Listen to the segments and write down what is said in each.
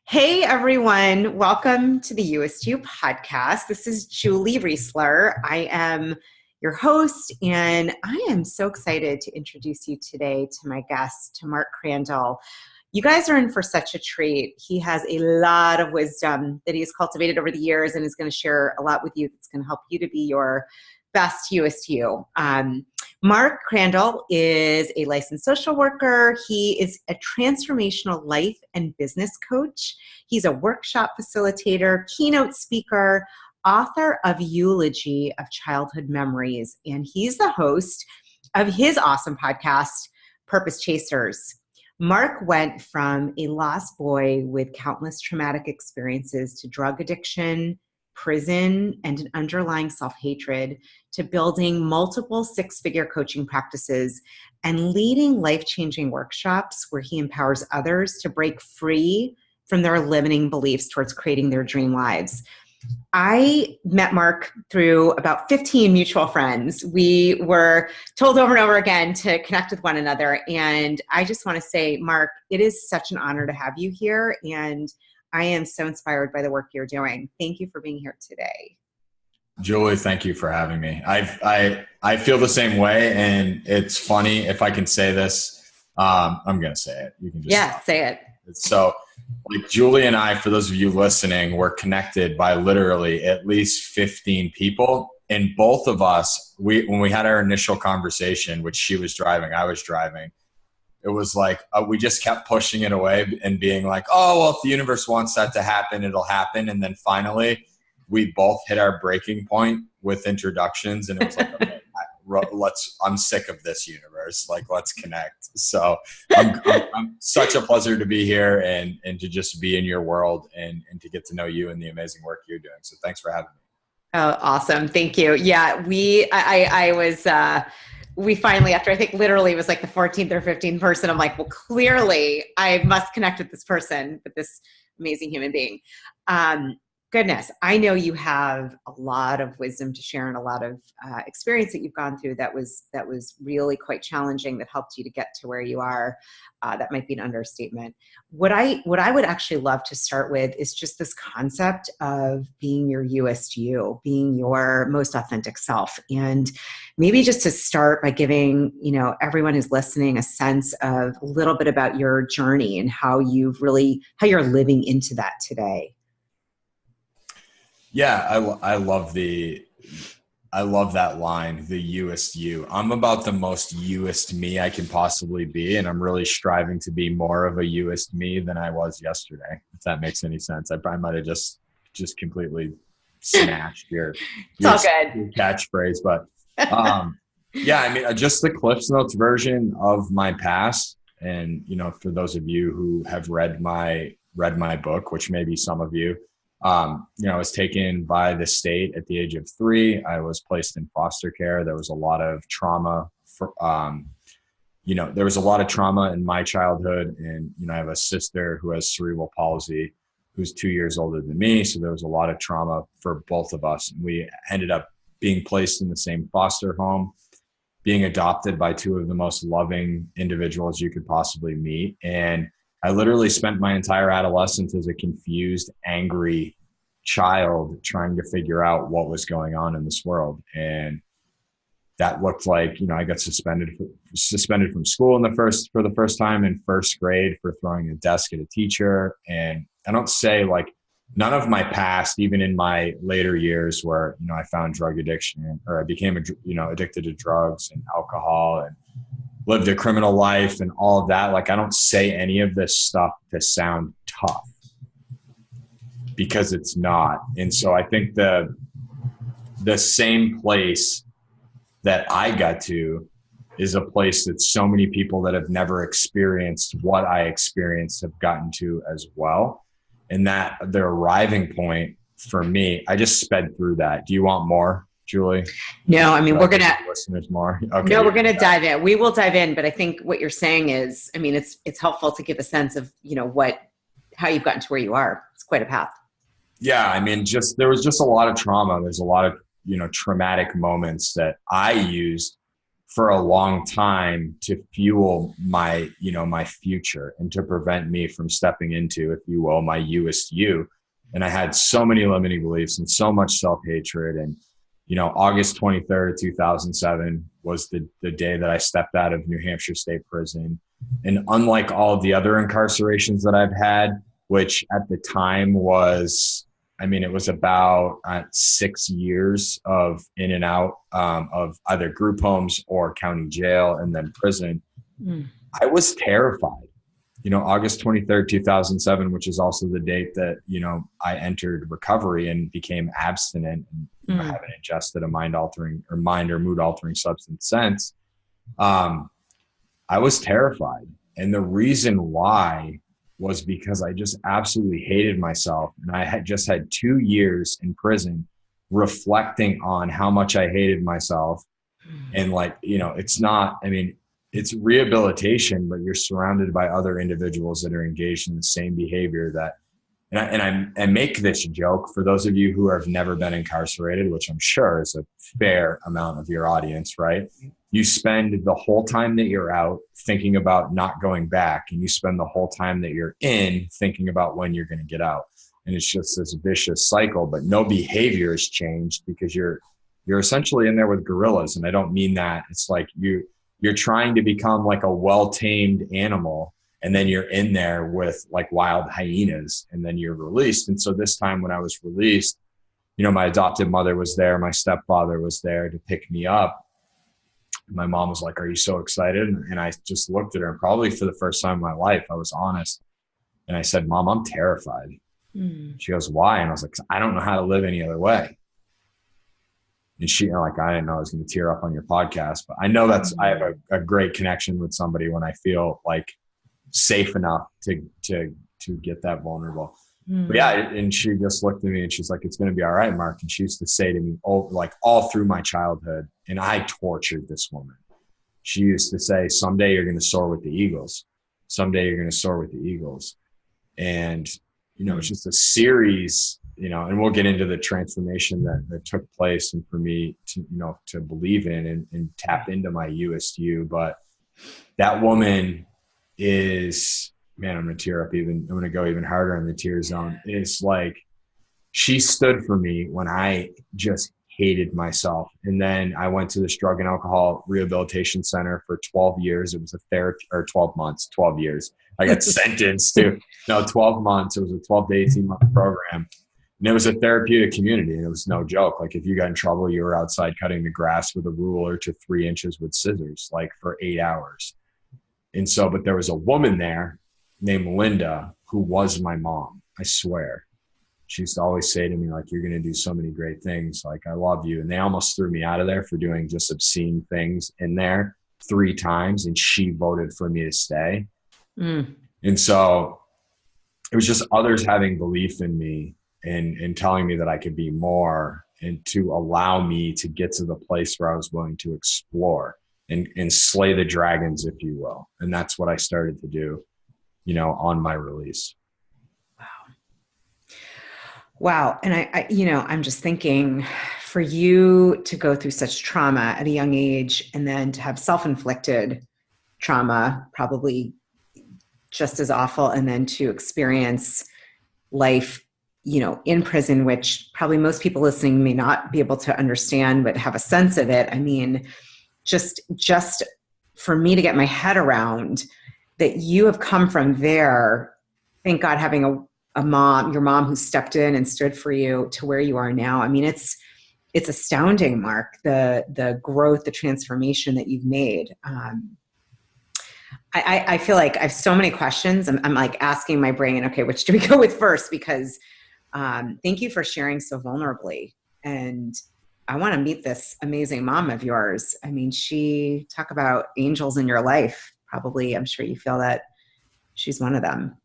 Hey everyone, welcome to the USU podcast. This is Julie Riesler. I am your host, and I am so excited to introduce you today to my guest, to Mark Crandall. You guys are in for such a treat. He has a lot of wisdom that he's cultivated over the years and is going to share a lot with you that's going to help you to be your best USU. Mark Crandall is a licensed social worker. He is a transformational life and business coach. He's a workshop facilitator, keynote speaker, author of Eulogy of Childhood Memories, and he's the host of his awesome podcast, Purpose Chasers. Mark went from a lost boy with countless traumatic experiences to drug addiction, prison, and an underlying self-hatred, to building multiple six-figure coaching practices and leading life-changing workshops where he empowers others to break free from their limiting beliefs towards creating their dream lives. I met Mark through about 15 mutual friends. We were told over and over again to connect with one another. And I just want to say, Mark, it is such an honor to have you here. And I am so inspired by the work you're doing. Thank you for being here today. Julie, thank you for having me. I feel the same way, and it's funny if I can say this. I'm going to say it. You can just say it. So, like Julie and I, for those of you listening, we're connected by literally at least 15 people, and both of us, when we had our initial conversation, which she was driving, I was driving. It was like we just kept pushing it away and being like, oh, well, if the universe wants that to happen, it'll happen. And then finally, we both hit our breaking point with introductions. And it was like, okay, I'm sick of this universe. Like, let's connect. So I'm such a pleasure to be here and to just be in your world and to get to know you and the amazing work you're doing. So thanks for having me. Oh, awesome. Thank you. Yeah, we finally, after I think literally it was like the 14th or 15th person, I'm like, well, clearly I must connect with this person, with this amazing human being. Goodness, I know you have a lot of wisdom to share and a lot of experience that you've gone through that was really quite challenging, that helped you to get to where you are. That might be an understatement. What I would actually love to start with is just this concept of being your USU, being your most authentic self. And maybe just to start by giving, everyone who's listening a sense of a little bit about your journey and how you're living into that today. Yeah, I love that line, the USU. I'm about the most USed me I can possibly be, and I'm really striving to be more of a USed me than I was yesterday, if that makes any sense. I probably might have just completely smashed your catchphrase, but yeah, I mean, just the Cliffs Notes version of my past. And, for those of you who have read my book, which may be some of you, I was taken by the state at the age of 3. I was placed in foster care. There was a lot of trauma there was a lot of trauma in my childhood. And, I have a sister who has cerebral palsy, who's 2 years older than me. So there was a lot of trauma for both of us. And we ended up being placed in the same foster home, being adopted by 2 of the most loving individuals you could possibly meet. And I literally spent my entire adolescence as a confused, angry child trying to figure out what was going on in this world. And that looked like, I got suspended from school for the first time in first grade for throwing a desk at a teacher. And I don't say none of my past, even in my later years where, I found drug addiction or I became, addicted to drugs and alcohol and lived a criminal life and all of that. I don't say any of this stuff to sound tough, because it's not. And so I think the same place that I got to is a place that so many people that have never experienced what I experienced have gotten to as well. And that the arriving point for me, I just sped through that. Do you want more, Julie? No, I mean, we're going to listeners more. Okay. No, we're going to dive in. We will dive in, but I think what you're saying is, I mean, it's helpful to give a sense of, how you've gotten to where you are. It's quite a path. Yeah. I mean, there was just a lot of trauma. There's a lot of, traumatic moments that I used for a long time to fuel my, my future and to prevent me from stepping into, if you will, my youest you. And I had so many limiting beliefs and so much self-hatred. And, August 23rd, 2007 was the day that I stepped out of New Hampshire State Prison. And unlike all of the other incarcerations that I've had, which at the time was, it was about 6 years of in and out of either group homes or county jail and then prison. I was terrified. August 23rd, 2007, which is also the date that, I entered recovery and became abstinent and haven't ingested a mind or mood altering substance since. I was terrified. And the reason why was because I just absolutely hated myself. And I had just had 2 years in prison reflecting on how much I hated myself. And it's rehabilitation, but you're surrounded by other individuals that are engaged in the same behavior I make this joke for those of you who have never been incarcerated, which I'm sure is a fair amount of your audience, right? You spend the whole time that you're out thinking about not going back, and you spend the whole time that you're in thinking about when you're going to get out. And it's just this vicious cycle, but no behavior has changed because you're essentially in there with gorillas. And I don't mean that. It's like you're trying to become like a well-tamed animal, and then you're in there with like wild hyenas, and then you're released. And so this time when I was released, my adopted mother was there. My stepfather was there to pick me up. My mom was like, "Are you so excited?" And I just looked at her, and probably for the first time in my life, I was honest. And I said, "Mom, I'm terrified." She goes, "Why?" And I was like, "I don't know how to live any other way." And she, I didn't know I was going to tear up on your podcast, but I know I have a great connection with somebody when I feel like safe enough to get that vulnerable. But yeah, and she just looked at me and she's like, "It's going to be all right, Mark." And she used to say to me, all through my childhood, and I tortured this woman. She used to say, "Someday you're going to soar with the eagles. Someday you're going to soar with the eagles." And, it's just a series, and we'll get into the transformation that took place and for me to believe in and tap into my youest you. But that woman is, man, I'm going to tear up I'm going to go even harder in the tear zone. It's like, she stood for me when I just hated myself. And then I went to this drug and alcohol rehabilitation center for 12 years. It was a therapy, or 12 months, 12 years. I got sentenced to 12 months. It was a 12 to 18 month program. And it was a therapeutic community. And it was no joke. Like if you got in trouble, you were outside cutting the grass with a ruler to 3 inches with scissors, like for 8 hours. And so, but there was a woman there named Linda who was my mom. I swear. She used to always say to me, like, "You're going to do so many great things. Like, I love you." And they almost threw me out of there for doing just obscene things in there 3 times. And she voted for me to stay. And so it was just others having belief in me and telling me that I could be more, and to allow me to get to the place where I was willing to explore and slay the dragons, if you will. And that's what I started to do, on my release. Wow. And I'm just thinking, for you to go through such trauma at a young age and then to have self-inflicted trauma, probably just as awful, and then to experience life, in prison, which probably most people listening may not be able to understand, but have a sense of it. I mean, just for me to get my head around that you have come from there, thank God, having a mom, your mom who stepped in and stood for you, to where you are now. I mean, it's astounding, Mark, the growth, the transformation that you've made. I feel like I have so many questions. I'm like asking my brain, okay, which do we go with first? Because thank you for sharing so vulnerably. And I want to meet this amazing mom of yours. I mean, talk about angels in your life. Probably, I'm sure you feel that she's one of them.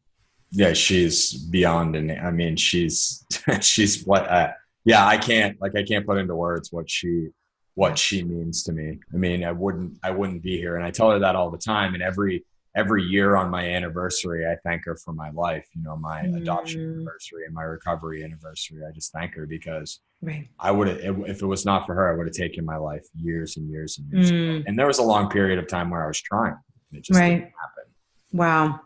Yeah, she's beyond. And I mean, she's what, I can't put into words what she means to me. I mean, I wouldn't be here. And I tell her that all the time. And every every year on my anniversary, I thank her for my life, you know, my adoption anniversary and my recovery anniversary. I just thank her because Right. I would have, if it was not for her, I would have taken my life years and years and years ago. And there was a long period of time where I was trying and it just didn't happen. Wow.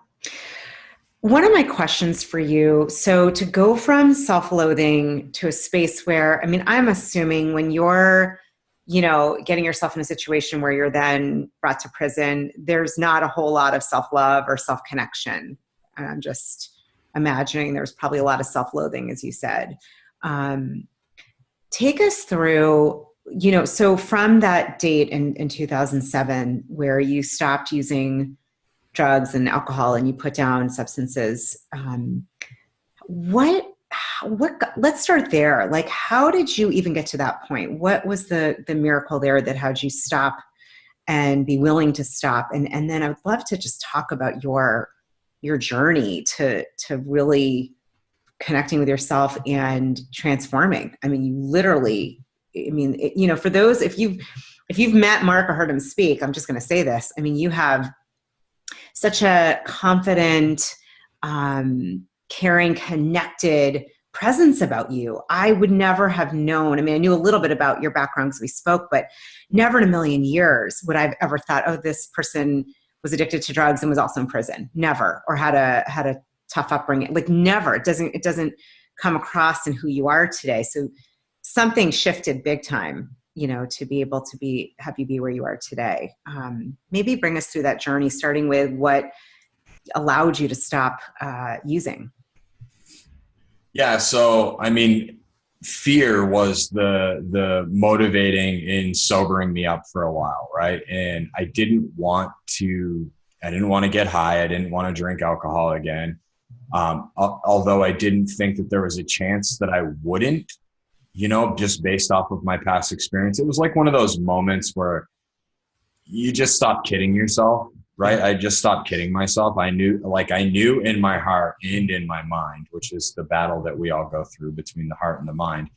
One of my questions for you, so to go from self-loathing to a space where, I mean, I'm assuming when you're, you know, getting yourself in a situation where you're then brought to prison, there's not a whole lot of self-love or self-connection. I'm just imagining there's probably a lot of self-loathing, as you said. Take us through, you know, so from that date in 2007, where you stopped using drugs and alcohol and you put down substances, let's start there. Like, how did you even get to that point? What was the miracle there that had you stop and be willing to stop? And then I would love to just talk about your journey to really connecting with yourself and transforming. I mean, you literally, you know, for those, if you've met Mark or heard him speak, I'm just going to say this. I mean, you have such a confident, caring, connected presence about you. I would never have known. I mean, I knew a little bit about your background because we spoke, but never in a million years would I've ever thought, oh, this person was addicted to drugs and was also in prison. Never. Or had a tough upbringing. Like, never. It doesn't come across in who you are today. So something shifted big time, you know, to be able to have you be where you are today. Maybe bring us through that journey, starting with what allowed you to stop using. Yeah. So, I mean, fear was the motivating in sobering me up for a while. Right. And I didn't want to get high. I didn't want to drink alcohol again. Although I didn't think that there was a chance that I wouldn't, you know, just based off of my past experience. It was like one of those moments where you just stop kidding yourself, right? I just stopped kidding myself. I knew in my heart and in my mind, which is the battle that we all go through between the heart and the mind,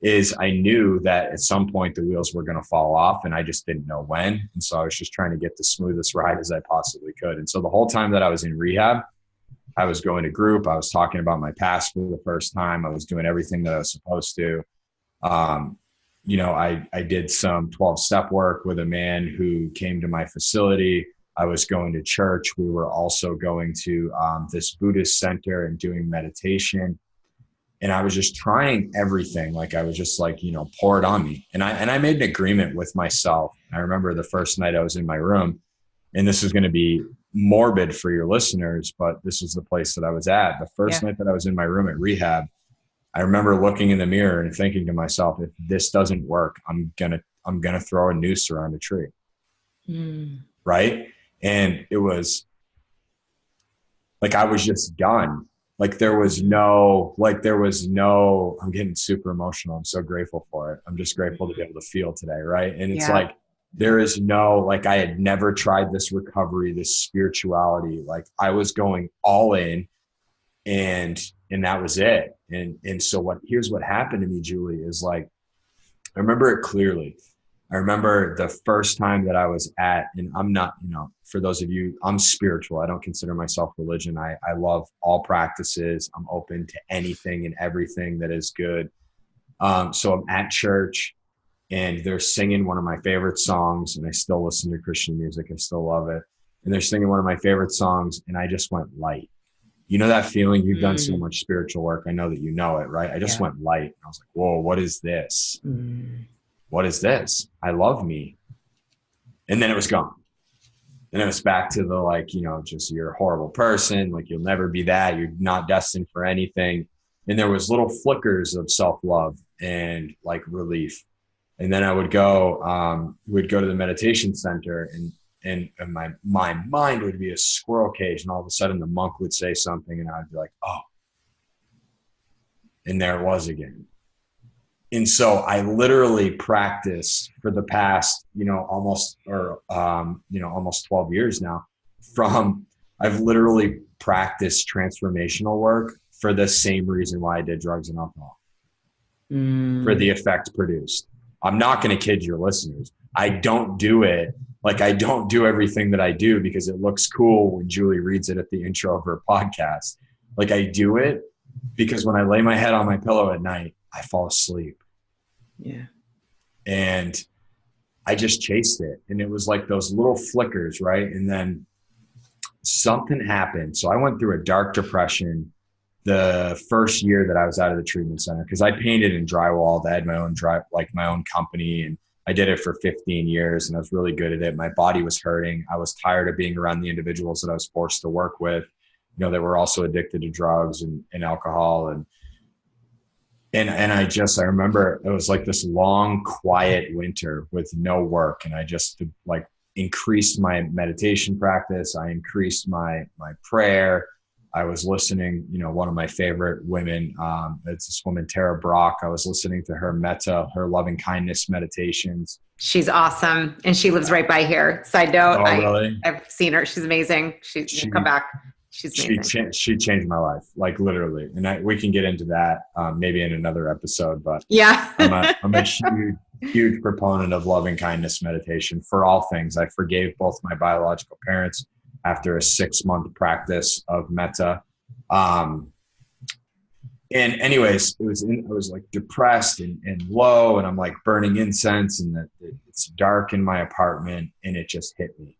is I knew that at some point the wheels were going to fall off and I just didn't know when. And so I was just trying to get the smoothest ride as I possibly could. And so the whole time that I was in rehab, I was going to group. I was talking about my past for the first time. I was doing everything that I was supposed to. You know, I did some 12-step work with a man who came to my facility. I was going to church. We were also going to this Buddhist center and doing meditation. And I was just trying everything. Like, I was just like, you know, pour it on me. And I made an agreement with myself. I remember the first night I was in my room, and this is going to be morbid for your listeners, but this is the place that I was at. The first night that I was in my room at rehab, I remember looking in the mirror and thinking to myself, if this doesn't work, I'm gonna throw a noose around a tree. Right? And it was like, I was just done. Like, there was no, I'm getting super emotional. I'm so grateful for it. I'm just grateful to be able to feel today. Right. And it's like, there is no, like, I had never tried this recovery, this spirituality. Like, I was going all in, and that was it. And so here's what happened to me, Julie, is like, I remember it clearly. I remember the first time that I was and I'm not, you know, for those of you, I'm spiritual. I don't consider myself religion. I love all practices. I'm open to anything and everything that is good. So I'm at church, and they're singing one of my favorite songs, and I still listen to Christian music. I still love it. And they're singing one of my favorite songs, and I just went light. You know that feeling? You've done so much spiritual work. I know that you know it, right? I just went light. I was like, whoa, what is this? What is this? I love me. And then it was gone. And it was back to the, like, you know, just, you're a horrible person. Like, you'll never be that. You're not destined for anything. And there was little flickers of self-love and like relief. And then I would go, we'd go to the meditation center, and my mind would be a squirrel cage. And all of a sudden the monk would say something, and I'd be like, oh, and there it was again. And so I literally practiced for the past, you know, almost 12 years now. I've literally practiced transformational work for the same reason why I did drugs and alcohol, for the effect produced. I'm not going to kid your listeners. I don't do it Like I don't do everything that I do because it looks cool when Julie reads it at the intro of her podcast. Like I do it because when I lay my head on my pillow at night, I fall asleep. Yeah. And I just chased it. And it was like those little flickers, right? And then something happened. So I went through a dark depression the first year that I was out of the treatment center, because I painted and drywalled. I had my own my own company, and I did it for 15 years and I was really good at it. My body was hurting. I was tired of being around the individuals that I was forced to work with, that were also addicted to drugs and alcohol. And I remember it was like this long, quiet winter with no work. And I just like increased my meditation practice. I increased my prayer. I was listening, one of my favorite women, it's this woman, Tara Brock. I was listening to her metta, her loving kindness meditations. She's awesome. And she lives right by here. Side note, Oh, really? I've seen her. She's amazing. She'll come back. She's amazing. She changed my life, like literally. And we can get into that maybe in another episode, but yeah, I'm a huge proponent of loving kindness meditation for all things. I forgave both my biological parents after a 6-month practice of metta. And anyways, I was like depressed and low, and I'm like burning incense, and it's dark in my apartment, and it just hit me.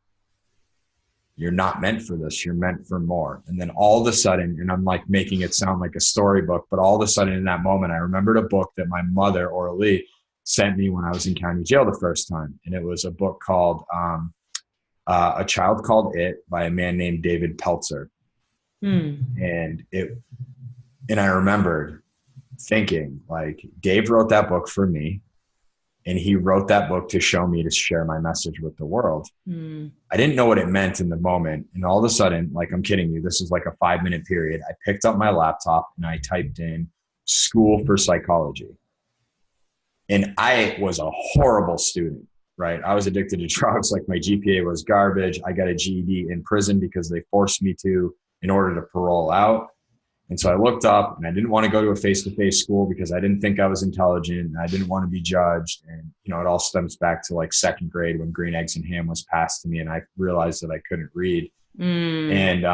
You're not meant for this. You're meant for more. And then all of a sudden, and I'm like making it sound like a storybook, but all of a sudden in that moment, I remembered a book that my mother, Orly, sent me when I was in county jail the first time. And it was a book called A Child Called It by a man named David Peltzer. And I remembered thinking, like, Dave wrote that book for me, and he wrote that book to show me to share my message with the world. I didn't know what it meant in the moment. And all of a sudden, like, I'm kidding you, this is like a 5-minute period. I picked up my laptop and I typed in school for psychology. And I was a horrible student, right? I was addicted to drugs. Like, my GPA was garbage. I got a GED in prison because they forced me to in order to parole out. And so I looked up, and I didn't want to go to a face-to-face school because I didn't think I was intelligent, and I didn't want to be judged. And, it all stems back to like 2nd grade when Green Eggs and Ham was passed to me, and I realized that I couldn't read. And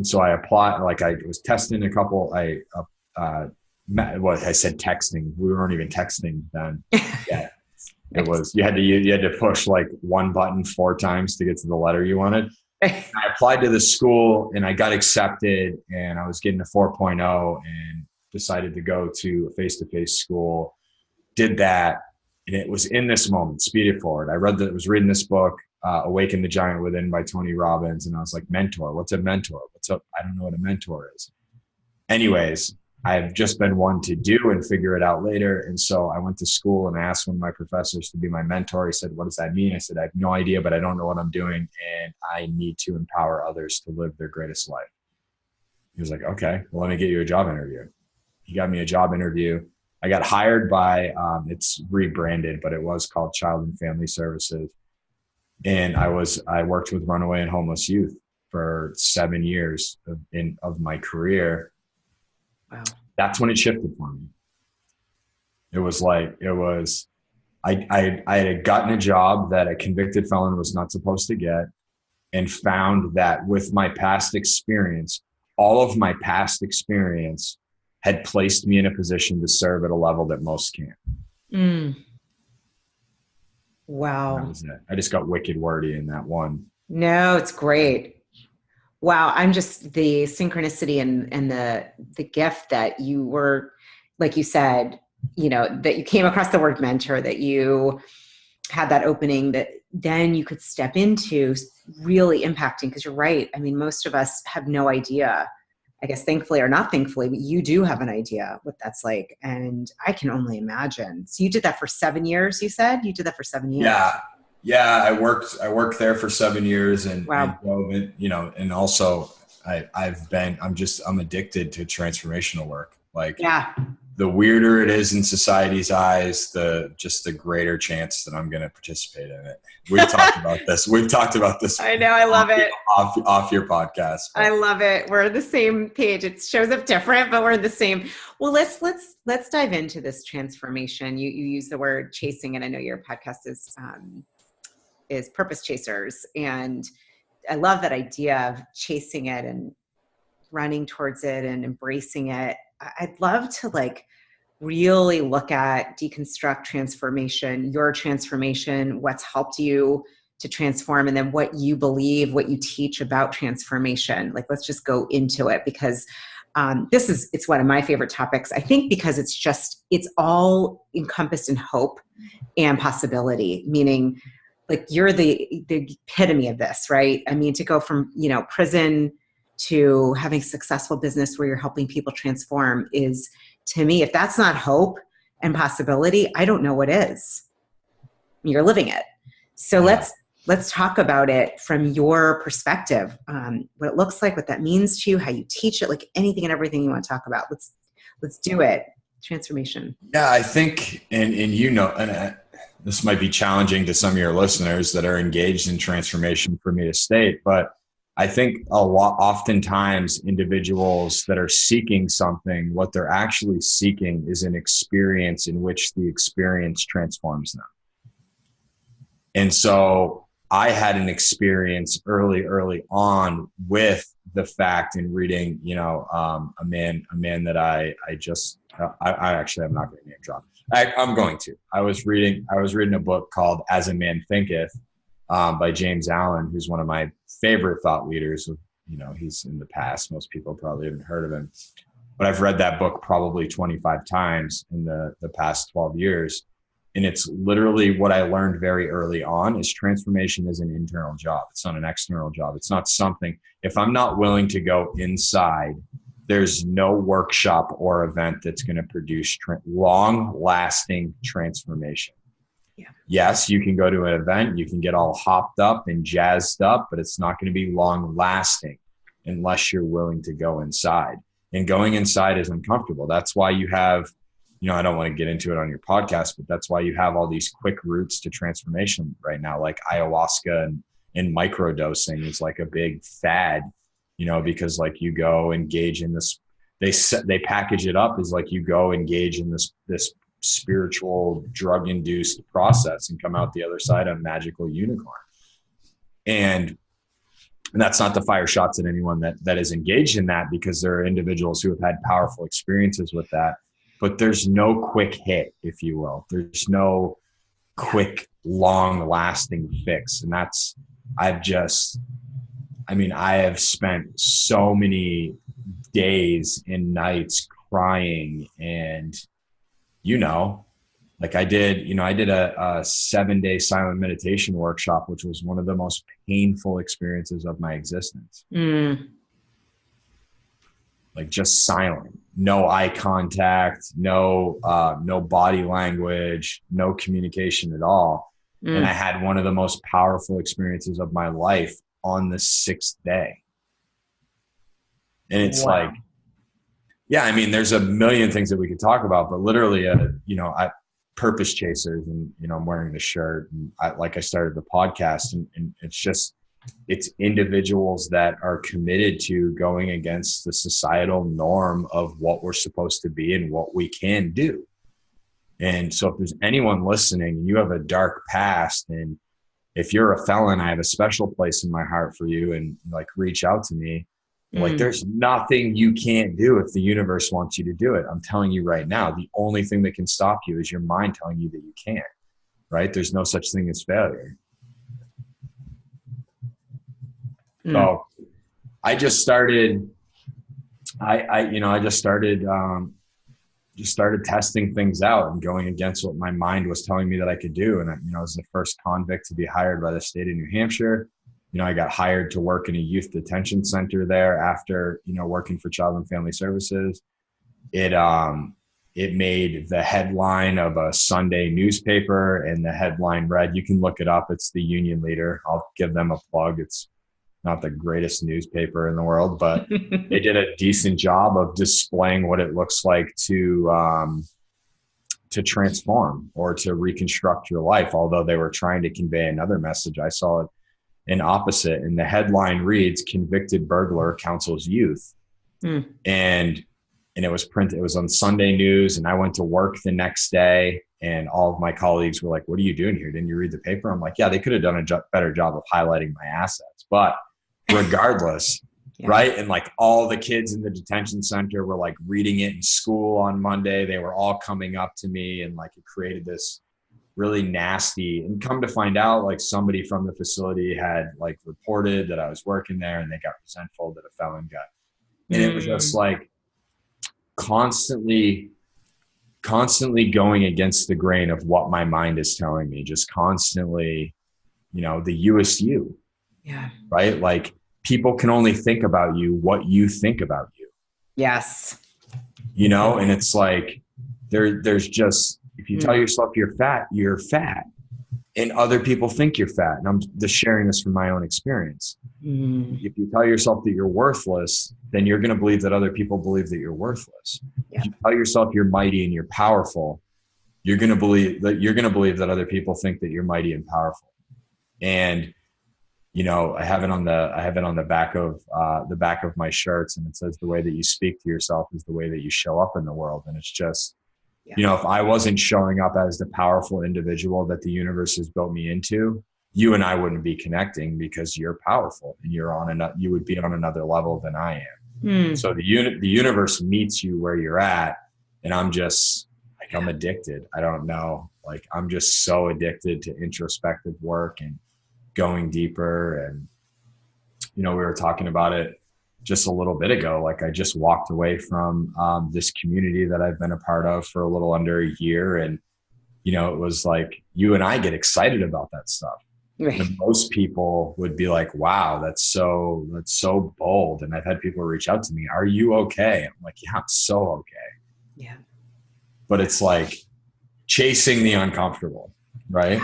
so I applied, like I was testing a couple, I said texting. We weren't even texting then. Yeah. It was, you had to push like one button 4 times to get to the letter you wanted. I applied to the school, and I got accepted, and I was getting a 4.0 and decided to go to a face-to-face school, did that. And it was in this moment, speed it forward. I was reading this book, Awaken the Giant Within by Tony Robbins. And I was like, mentor, what's a mentor? I don't know what a mentor is. Anyways, I've just been one to do and figure it out later. And so I went to school and I asked one of my professors to be my mentor. He said, what does that mean? I said, I have no idea, but I don't know what I'm doing, and I need to empower others to live their greatest life. He was like, okay, well, let me get you a job interview. He got me a job interview. I got hired by, it's rebranded, but it was called Child and Family Services. And I worked with runaway and homeless youth for 7 years of my career. Wow. That's when it shifted for me. I had gotten a job that a convicted felon was not supposed to get, and found that with my past experience, all of my past experience had placed me in a position to serve at a level that most can't. Wow. That was it. I just got wicked wordy in that one. No, it's great. Wow. I'm just the synchronicity and the gift that you were, like you said, that you came across the word mentor, that you had that opening that then you could step into really impacting. Because you're right. I mean, most of us have no idea, I guess, thankfully or not thankfully, but you do have an idea what that's like. And I can only imagine. So you did that for 7 years, you said? You did that for 7 years. Yeah. I worked there for 7 years, and, wow. and also I'm addicted to transformational work. Like, yeah. The weirder it is in society's eyes, the greater chance that I'm going to participate in it. We've talked about this. I know. I love it. Off your podcast. But. I love it. We're on the same page. It shows up different, but we're the same. Well, let's dive into this transformation. You use the word chasing, and I know your podcast is is purpose chasers. And I love that idea of chasing it and running towards it and embracing it. I'd love to like really look at deconstruct transformation, your transformation, what's helped you to transform, and then what you believe, what you teach about transformation. Like, let's just go into it, because it's one of my favorite topics, I think, because it's all encompassed in hope and possibility, meaning like you're the epitome of this, right? I mean, to go from, prison to having successful business where you're helping people transform is, to me, if that's not hope and possibility, I don't know what is. You're living it. So let's talk about it from your perspective, what it looks like, what that means to you, how you teach it, like anything and everything you want to talk about. Let's do it. Transformation. Yeah, I think, and this might be challenging to some of your listeners that are engaged in transformation for me to state, but I think oftentimes individuals that are seeking something, what they're actually seeking is an experience in which the experience transforms them. And so I had an experience early on with the fact in reading, a man that I actually, I'm not going to name drop. I'm going to. I was reading a book called As a Man Thinketh, by James Allen, who's one of my favorite thought leaders. He's in the past. Most people probably haven't heard of him, but I've read that book probably 25 times in the past 12 years. And it's literally what I learned very early on is transformation is an internal job. It's not an external job. It's not something, if I'm not willing to go inside, there's no workshop or event that's going to produce long-lasting transformation. Yeah. Yes, you can go to an event, you can get all hopped up and jazzed up, but it's not going to be long-lasting unless you're willing to go inside. And going inside is uncomfortable. That's why you have, I don't want to get into it on your podcast, but that's why you have all these quick routes to transformation right now, like ayahuasca and microdosing is like a big fad, because like you go engage in this, they package it up as like you go engage in this spiritual drug-induced process and come out the other side a magical unicorn. And that's not to fire shots at anyone that is engaged in that, because there are individuals who have had powerful experiences with that. But there's no quick hit, if you will. There's no quick, long-lasting fix. And I have spent so many days and nights crying and, like I did a 7-day silent meditation workshop, which was one of the most painful experiences of my existence. Like just silent, no eye contact, no body language, no communication at all. And I had one of the most powerful experiences of my life on the 6th day. And it's like, there's a million things that we could talk about, but literally, purpose chasers, and, I'm wearing the shirt, and I started the podcast, and it's individuals that are committed to going against the societal norm of what we're supposed to be and what we can do. And so if there's anyone listening and you have a dark past, and if you're a felon, I have a special place in my heart for you, and like reach out to me. Like there's nothing you can't do if the universe wants you to do it. I'm telling you right now, the only thing that can stop you is your mind telling you that you can't, right? There's no such thing as failure. So I just started, just started testing things out and going against what my mind was telling me that I could do. And I was the first convict to be hired by the state of New Hampshire. I got hired to work in a youth detention center there after, working for Child and Family Services. It made the headline of a Sunday newspaper, and the headline read, you can look it up, it's the Union Leader. I'll give them a plug. It's not the greatest newspaper in the world, but they did a decent job of displaying what it looks like to transform or to reconstruct your life. Although they were trying to convey another message, I saw it an opposite. And the headline reads, "Convicted burglar counsels youth." And and it was on Sunday news, and I went to work the next day, and all of my colleagues were like, what are you doing here? Didn't you read the paper? I'm like, yeah, they could have done a better job of highlighting my assets, but regardless, Yeah. right? And like all the kids in the detention center were like reading it in school on Monday. They were all coming up to me, and like it created this really nasty, and come to find out, like somebody from the facility had like reported that I was working there, and they got resentful that a felon got. And it was just like constantly going against the grain of what my mind is telling me, just constantly, the USU. Yeah. Right? Like people can only think about you what you think about you. Yes. And it's like there's just, if you tell yourself you're fat, you're fat. And other people think you're fat. And I'm just sharing this from my own experience. If you tell yourself that you're worthless, then you're going to believe that other people believe that you're worthless. Yeah. If you tell yourself you're mighty and you're powerful, you're going to believe that other people think that you're mighty and powerful. And I have it on the back of my shirts, and it says the way that you speak to yourself is the way that you show up in the world. And it's just, if I wasn't showing up as the powerful individual that the universe has built me into, you and I wouldn't be connecting, because you're powerful and you would be on another level than I am. So the universe meets you where you're at, and I'm just like, I'm addicted. I don't know. Like, I'm just so addicted to introspective work and going deeper. And, we were talking about it just a little bit ago. Like, I just walked away from this community that I've been a part of for a little under a year. And, it was like, you and I get excited about that stuff. Right. And most people would be like, wow, that's so bold. And I've had people reach out to me, are you okay? I'm like, yeah, I'm so okay. Yeah. But it's like chasing the uncomfortable, right?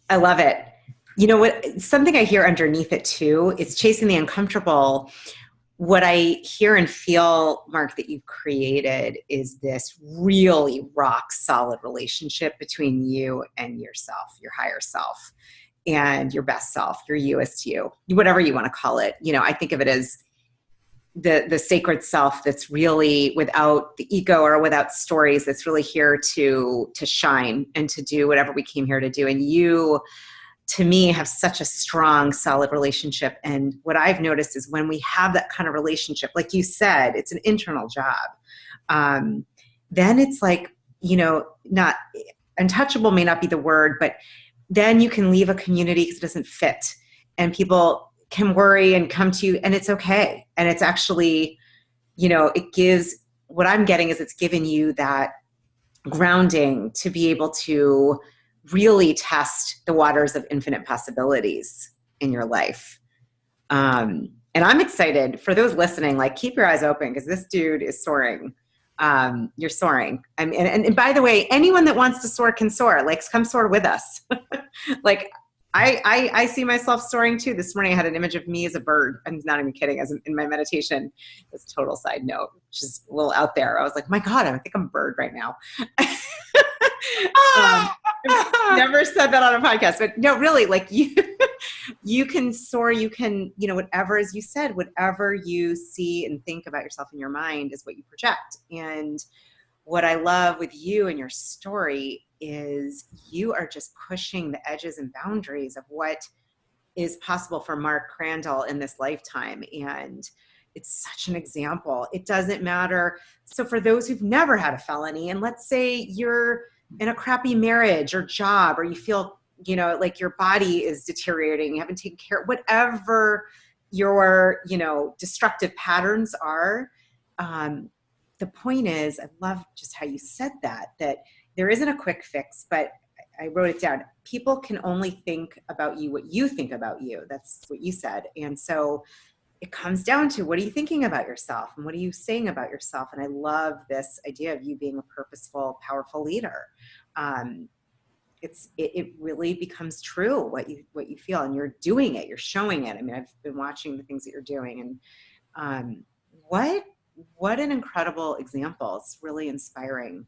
I love it. You know what? Something I hear underneath it too, it's chasing the uncomfortable. What I hear and feel, Mark, that you've created is this really rock solid relationship between you and yourself, your higher self, and your best self, your USU, whatever you want to call it. I think of it as the sacred self that's really without the ego or without stories, that's really here to shine and to do whatever we came here to do. And you, to me, have such a strong, solid relationship. And what I've noticed is when we have that kind of relationship, like you said, it's an internal job. Then it's like, not untouchable may not be the word, but then you can leave a community because it doesn't fit, and people can worry and come to you, and it's okay. And it's actually, it gives, what I'm getting is it's given you that grounding to be able to really test the waters of infinite possibilities in your life. And I'm excited for those listening, like, keep your eyes open, because this dude is soaring. You're soaring. And by the way, anyone that wants to soar can soar. Like, come soar with us. Like, I see myself soaring too. This morning I had an image of me as a bird. I'm not even kidding. As in my meditation, this total side note, which is a little out there. I was like, my God, I think I'm a bird right now. I've never said that on a podcast, but no, really, like, you can soar, you can, whatever, as you said, whatever you see and think about yourself in your mind is what you project. And what I love with you and your story is you are just pushing the edges and boundaries of what is possible for Mark Crandall in this lifetime. And it's such an example. It doesn't matter. So for those who've never had a felony, and let's say you're in a crappy marriage or job, or you feel, like your body is deteriorating, you haven't taken care, whatever your, destructive patterns are. The point is, I love just how you said that there isn't a quick fix, but I wrote it down. People can only think about you what you think about you. That's what you said. And so it comes down to, what are you thinking about yourself, and what are you saying about yourself? And I love this idea of you being a purposeful, powerful leader. It really becomes true what you feel, and you're doing it, you're showing it. I mean, I've been watching the things that you're doing, and what an incredible example. It's really inspiring.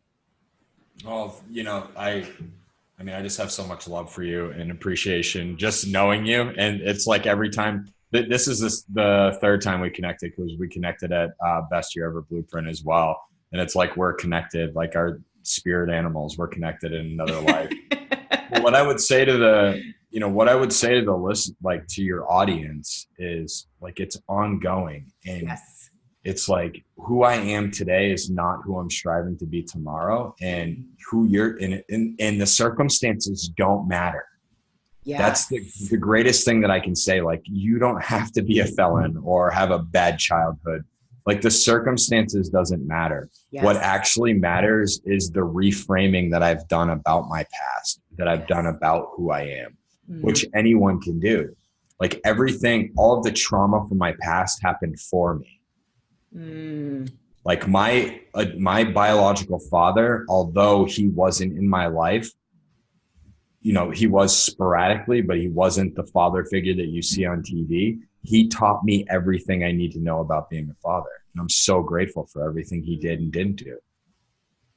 Well, I just have so much love for you and appreciation just knowing you. And it's like every time the third time we connected, because we connected at Best Year Ever Blueprint as well. And it's like we're connected, like our spirit animals, we're connected in another life. What I would say to the listen, like to your audience, is like it's ongoing, and Yes. it's like who I am today is not who I'm striving to be tomorrow, and who you're in, and the circumstances don't matter. Yes. That's the greatest thing that I can say. Like, you don't have to be a felon or have a bad childhood. Like, the circumstances doesn't matter. Yes. What actually matters is the reframing that I've done about my past, that I've done about who I am, which anyone can do. Like, everything, all of the trauma from my past happened for me. Like my biological father, although he wasn't in my life, you know, he was sporadically, but he wasn't the father figure that you see on TV. He taught me everything I need to know about being a father. And I'm so grateful for everything he did and didn't do,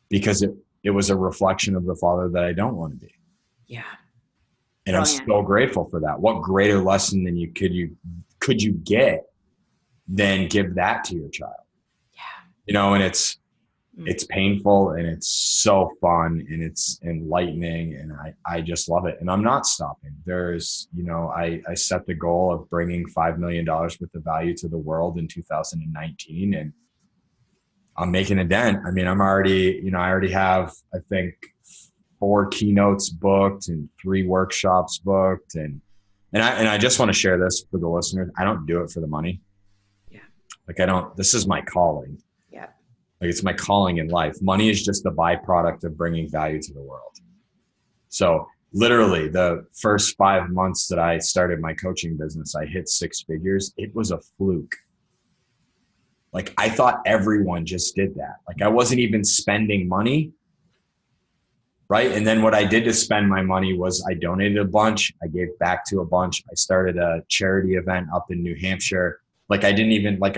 because it was a reflection of the father that I don't want to be. Yeah. And I'm so grateful for that. What greater lesson than could you get than give that to your child? Yeah. You know, and it's painful, and it's so fun, and it's enlightening, and I just love it. And I'm not stopping. There's, you know, I set the goal of bringing $5 million worth of value to the world in 2019, and I'm making a dent. I mean, I already have, I think, 4 keynotes booked and 3 workshops booked. And I just want to share this for the listeners. I don't do it for the money. Yeah. Like, this is my calling. Yeah. Like, it's my calling in life. Money is just the byproduct of bringing value to the world. So literally the first 5 months that I started my coaching business, I hit 6 figures. It was a fluke. Like, I thought everyone just did that. Like, I wasn't even spending money. Right. And then what I did to spend my money was I donated a bunch. I gave back to a bunch. I started a charity event up in New Hampshire. Like, I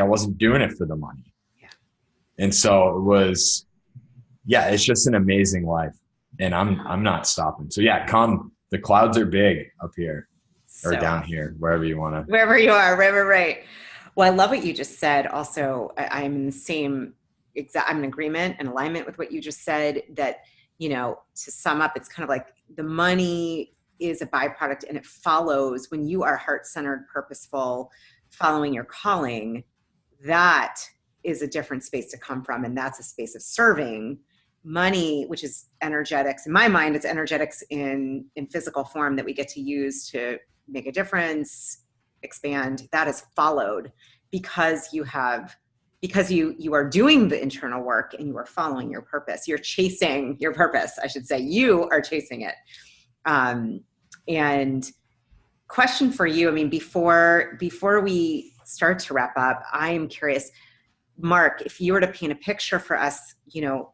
wasn't doing it for the money. Yeah. And so it was, it's just an amazing life, and I'm not stopping. So come, the clouds are big up here or down here, wherever you want to. Wherever you are, right. Well, I love what you just said. Also, I'm in the same I'm in agreement and alignment with what you just said, that, you know, to sum up, it's kind of like the money is a byproduct, and it follows when you are heart-centered, purposeful, following your calling. That is a different space to come from. And that's a space of serving. Money, which is energetics. In my mind, it's energetics in physical form that we get to use to make a difference, expand. That is followed because you are doing the internal work and you are following your purpose. You're chasing your purpose, I should say. You are chasing it. And question for you, I mean, before we start to wrap up, I am curious, Mark, if you were to paint a picture for us, you know,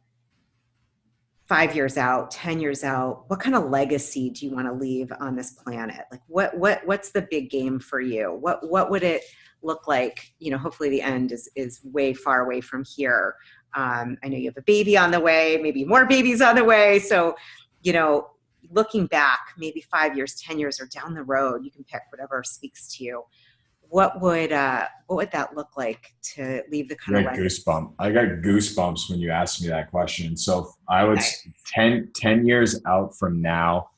5 years out, 10 years out, what kind of legacy do you want to leave on this planet? Like, what's the big game for you? What would it look like? You know, hopefully the end is way far away from here. I know you have a baby on the way, maybe more babies on the way. So, you know, looking back, maybe 5 years, 10 years, or down the road, you can pick whatever speaks to you. What would that look like to leave the kind of goosebumps? I got goosebumps when you asked me that question. So I would 10 years out from now,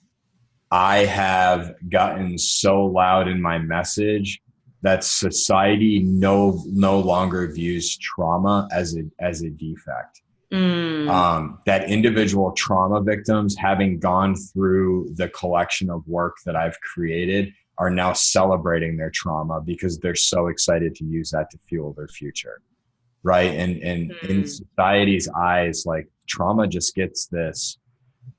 I have gotten so loud in my message that society no longer views trauma as a defect. That individual trauma victims, having gone through the collection of work that I've created, are now celebrating their trauma because they're so excited to use that to fuel their future. Right. And in society's eyes, like, trauma just gets this,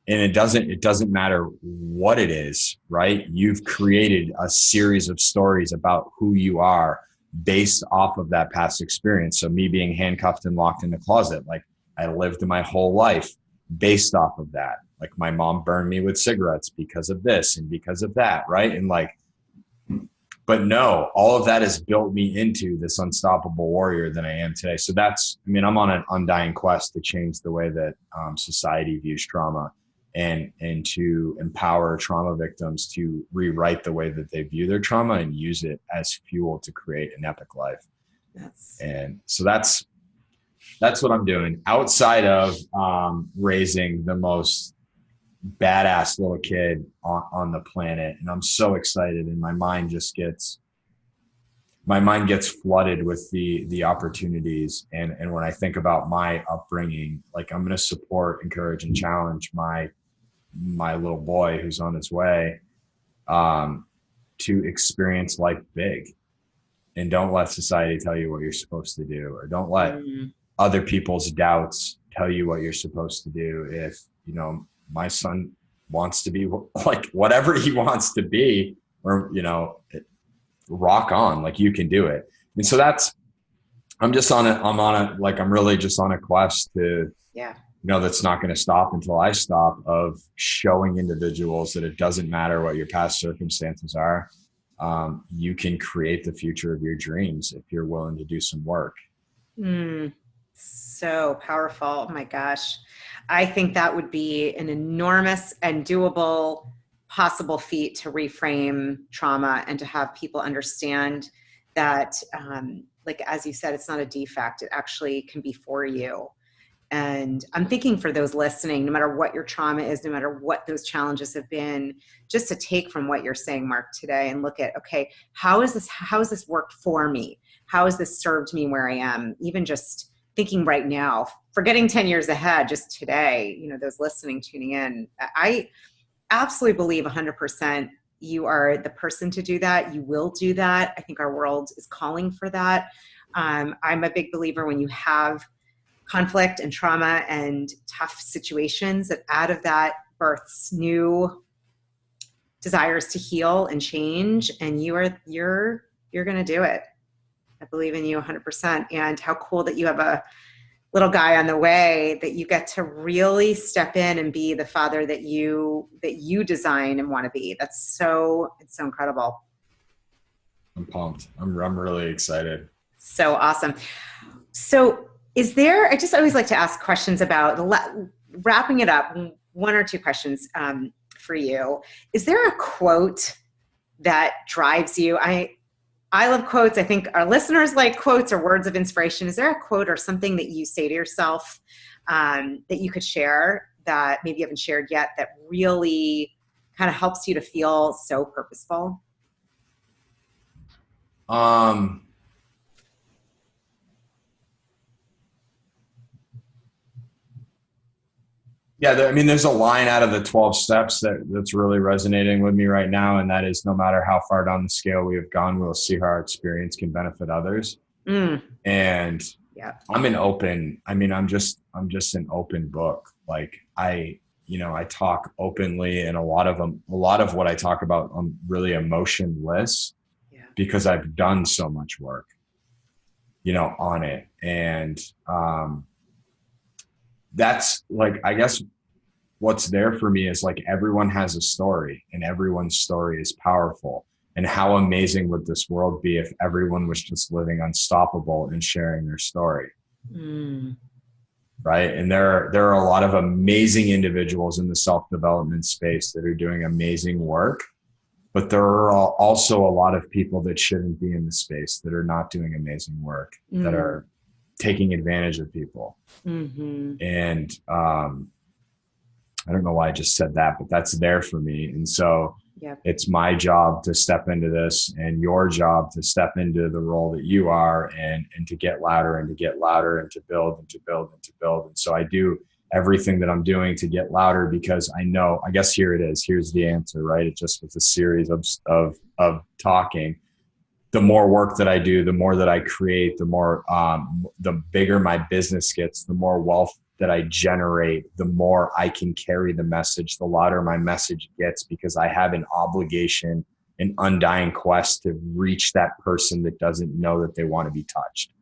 and it doesn't matter what it is, right? You've created a series of stories about who you are based off of that past experience. So me being handcuffed and locked in the closet, like, I lived my whole life based off of that. Like, my mom burned me with cigarettes because of this and because of that. Right. And like, but no, all of that has built me into this unstoppable warrior that I am today. So I'm on an undying quest to change the way that society views trauma. and to empower trauma victims to rewrite the way that they view their trauma and use it as fuel to create an epic life. And so that's what I'm doing outside of raising the most badass little kid on the planet. And I'm so excited, and my mind gets flooded with the opportunities. And when I think about my upbringing, like, I'm going to support, encourage, and challenge my little boy who's on his way to experience life big. And don't let society tell you what you're supposed to do, or don't let other people's doubts tell you what you're supposed to do. If, you know, my son wants to be like whatever he wants to be, or, you know, rock on, like, you can do it. And so I'm really just on a quest to, you know, that's not going to stop until I stop, of showing individuals that it doesn't matter what your past circumstances are. You can create the future of your dreams if you're willing to do some work. So powerful. Oh my gosh. I think that would be an enormous and doable possible feat to reframe trauma and to have people understand that, like, as you said, it's not a defect. It actually can be for you. And I'm thinking for those listening, no matter what your trauma is, no matter what those challenges have been, just to take from what you're saying, Mark, today and look at, okay, how has this worked for me? How has this served me where I am? Even just thinking right now, forgetting 10 years ahead, just today, you know, those listening, tuning in, I absolutely believe 100% you are the person to do that. You will do that. I think our world is calling for that. I'm a big believer when you have conflict and trauma and tough situations, that out of that births new desires to heal and change. And you're going to do it. I believe in you 100%. And how cool that you have a little guy on the way, that you get to really step in and be the father that you design and want to be. It's so incredible. I'm pumped. I'm really excited. So awesome. So I just always like to ask questions about wrapping it up. One or two questions for you. Is there a quote that drives you? I love quotes. I think our listeners like quotes or words of inspiration. Is there a quote or something that you say to yourself that you could share that maybe you haven't shared yet, that really kind of helps you to feel so purposeful? Yeah, I mean, there's a line out of the 12 steps that's really resonating with me right now. And that is, no matter how far down the scale we have gone, we'll see how our experience can benefit others. And I'm just an open book. Like, I talk openly, and a lot of what I talk about, I'm really emotionless because I've done so much work, you know, on it. And, that's, like, I guess what's there for me is, like, everyone has a story, and everyone's story is powerful. And how amazing would this world be if everyone was just living unstoppable and sharing their story? Right. And there are a lot of amazing individuals in the self-development space that are doing amazing work, but there are also a lot of people that shouldn't be in the space, that are not doing amazing work, that are taking advantage of people. And I don't know why I just said that, but that's there for me. And so it's my job to step into this, and your job to step into the role that you are, and to get louder and to get louder, and to build and to build and to build. And so I do everything that I'm doing to get louder, because I know, I guess here it is. Here's the answer, right? It just was a series of talking. The more work that I do, the more that I create, the more, the bigger my business gets, the more wealth that I generate, the more I can carry the message, the louder my message gets, because I have an obligation, an undying quest to reach that person that doesn't know that they want to be touched.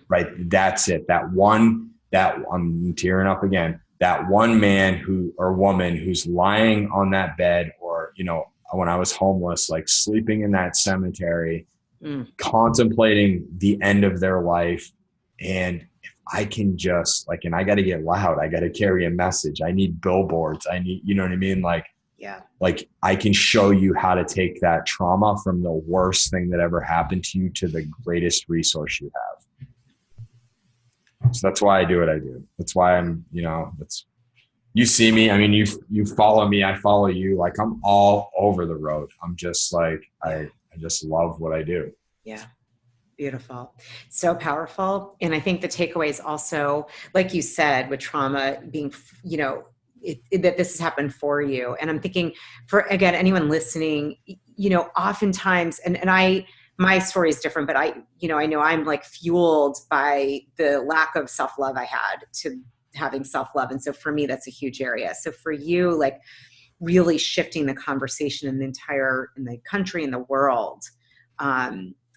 Right. That's it. I'm tearing up again, that one man or woman who's lying on that bed, or, you know, when I was homeless, like sleeping in that cemetery, contemplating the end of their life. And if I can just like, and I got to get loud. I got to carry a message. I need billboards. I need, you know what I mean? Like I can show you how to take that trauma from the worst thing that ever happened to you to the greatest resource you have. So that's why I do what I do. That's why I'm, you see me. I mean, you follow me. I follow you. Like I'm all over the road. I'm just like, I just love what I do. Yeah. Beautiful. So powerful. And I think the takeaway is also, like you said, with trauma being, that this has happened for you. And I'm thinking for, again, anyone listening, oftentimes, and my story is different, but I know I'm like fueled by the lack of self-love I had to having self-love. And so for me, that's a huge area. So for you, like really shifting the conversation in the country, in the world,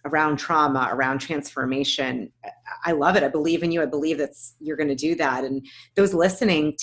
around trauma, around transformation. I love it. I believe in you. I believe you're going to do that. And those listening,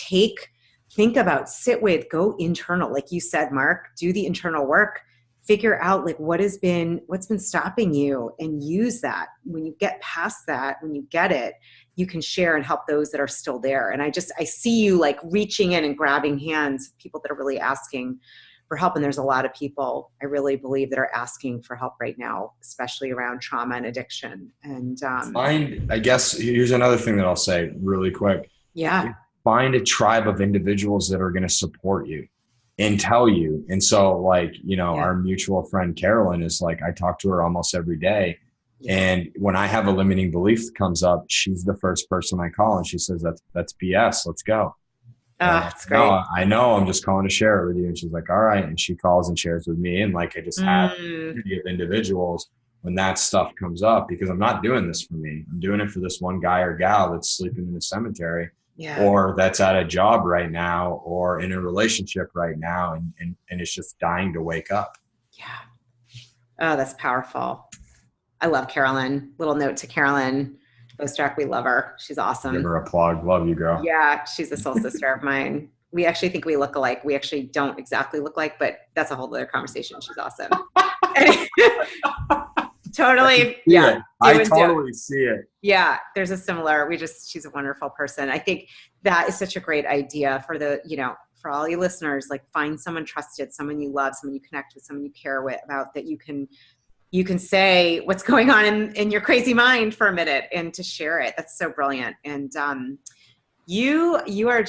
think about, sit with, go internal. Like you said, Mark, do the internal work, figure out like what's been stopping you, and use that. When you get past that, when you get it, you can share and help those that are still there. And I see you like reaching in and grabbing hands, people that are really asking for help. And there's a lot of people, I really believe, that are asking for help right now, especially around trauma and addiction. And I guess here's another thing that I'll say really quick. Yeah. Find a tribe of individuals that are going to support you and tell you. And so like, our mutual friend, Carolyn, is like, I talk to her almost every day. Yeah. And when I have a limiting belief that comes up, she's the first person I call, and she says, that's BS. Let's go. That's great. No, I know. I'm just calling to share it with you. And she's like, all right. And she calls and shares with me. And like, I just have a community of individuals when that stuff comes up, because I'm not doing this for me. I'm doing it for this one guy or gal that's sleeping in the cemetery, or that's at a job right now, or in a relationship right now. And it's just dying to wake up. Yeah. Oh, that's powerful. I love Carolyn. Little note to Carolyn Bostrack, we love her. She's awesome. Give her a plug. Love you, girl. Yeah, she's a soul sister of mine. We actually think we look alike. We actually don't exactly look alike, but that's a whole other conversation. She's awesome. Totally. Yeah. I totally see it. Yeah. There's a similar, she's a wonderful person. I think that is such a great idea for for all you listeners, like find someone trusted, someone you love, someone you connect with, someone you care about, that you can say what's going on in your crazy mind for a minute and to share it. That's so brilliant. And you are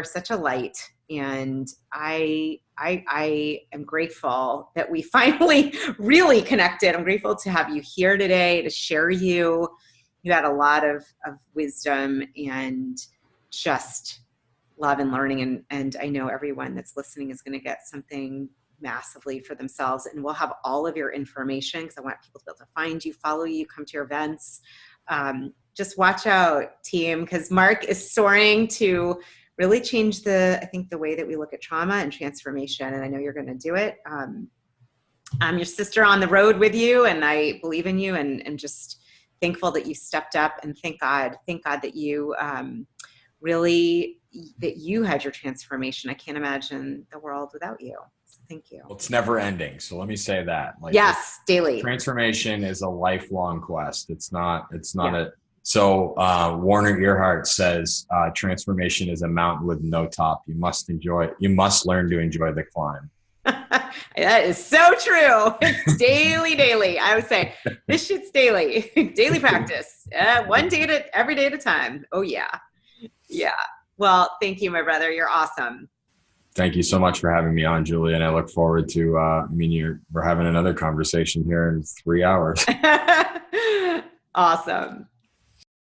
such a light. And I am grateful that we finally really connected. I'm grateful to have you here today to share you. You had a lot of wisdom and just love and learning. And I know everyone that's listening is going to get something massively for themselves. And we'll have all of your information, because I want people to be able to find you, follow you, come to your events. Just watch out, team, because Mark is soaring to really change the way that we look at trauma and transformation. And I know you're going to do it. I'm your sister on the road with you, and I believe in you, and just thankful that you stepped up, and thank God that you that you had your transformation. I can't imagine the world without you. So thank you. Well, it's never ending. So let me say that. Yes, daily. Transformation is a lifelong quest. It's not So Warner Earhart says, transformation is a mountain with no top. You must learn to enjoy the climb. That is so true. It's daily. I would say this shit's daily practice. Every day at a time. Oh yeah. Yeah. Well, thank you, my brother. You're awesome. Thank you so much for having me on, Julie. And I look forward to, we're having another conversation here in 3 hours. Awesome.